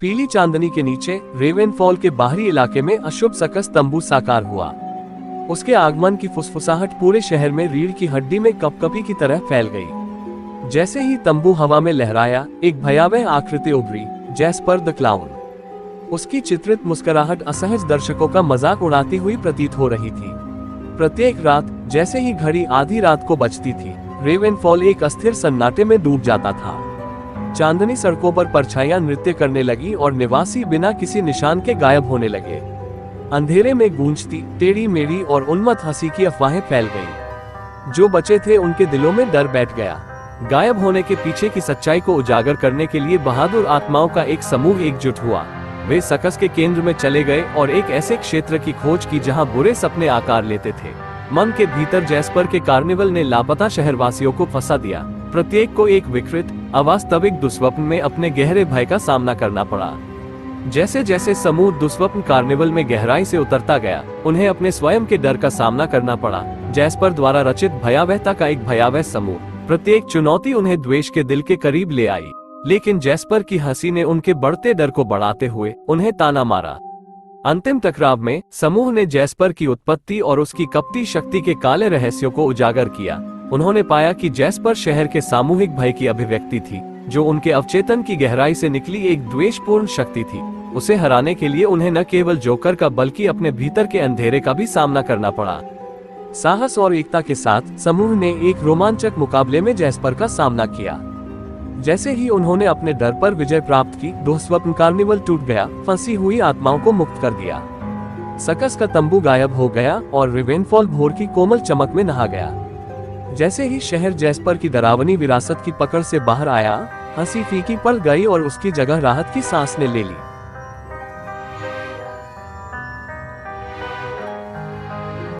पीली चांदनी के नीचे रेवेनफॉल के बाहरी इलाके में अशुभ सकस तंबू साकार हुआ। उसके आगमन की फुसफुसाहट पूरे शहर में रीढ़ की हड्डी में कपकपी की तरह फैल गई। जैसे ही तंबू हवा में लहराया, एक भयावह आकृति उभरी, जैस्पर द क्लाउन। उसकी चित्रित मुस्कुराहट असहज दर्शकों का मजाक उड़ाती हुई प्रतीत हो रही थी। प्रत्येक रात जैसे ही घड़ी आधी रात को बजती थी, रेवेनफॉल एक अस्थिर सन्नाटे में डूब जाता था। चांदनी सड़कों पर परछाइयां नृत्य करने लगी और निवासी बिना किसी निशान के गायब होने लगे। अंधेरे में गूंजती टेढ़ी मेढ़ी और उन्मत्त हंसी की अफवाहें फैल गईं। जो बचे थे उनके दिलों में डर बैठ गया। गायब होने के पीछे की सच्चाई को उजागर करने के लिए बहादुर आत्माओं का एक समूह एकजुट हुआ। वे सकस के केंद्र में चले गए और एक ऐसे क्षेत्र की खोज की जहां बुरे सपने आकार लेते थे। मन के भीतर जैस्पर के कार्निवल ने लापता शहरवासियों को फंसा दिया। प्रत्येक को एक विकृत अवास्तविक दुस्वप्न में अपने गहरे भय का सामना करना पड़ा। जैसे जैसे समूह दुस्वप्न कार्निवल में गहराई से उतरता गया, उन्हें अपने स्वयं के डर का सामना करना पड़ा। जैस्पर द्वारा रचित भयावहता का एक भयावह समूह। प्रत्येक चुनौती उन्हें द्वेष के दिल के करीब ले आई, लेकिन जैस्पर की हंसी ने उनके बढ़ते डर को बढ़ाते हुए उन्हें ताना मारा। अंतिम टकराव में समूह ने जैस्पर की उत्पत्ति और उसकी कपटी शक्ति के काले रहस्यों को उजागर किया। उन्होंने पाया कि जैस्पर शहर के सामूहिक भय की अभिव्यक्ति थी, जो उनके अवचेतन की गहराई से निकली एक द्वेषपूर्ण शक्ति थी। उसे हराने के लिए उन्हें न केवल जोकर का बल्कि अपने भीतर के अंधेरे का भी सामना करना पड़ा। साहस और एकता के साथ समूह ने एक रोमांचक मुकाबले में जैस्पर का सामना किया। जैसे ही उन्होंने अपने डर पर विजय प्राप्त की, दुस्वप्न कार्निवल टूट गया, फंसी हुई आत्माओं को मुक्त कर दिया। सकस का तंबू गायब हो गया और रेवेनफॉल भोर की कोमल चमक में नहा गया। जैसे ही शहर जैस्पर की डरावनी विरासत की पकड़ से बाहर आया, हंसी फीकी पड़ गई और उसकी जगह राहत की सांस ने ले ली।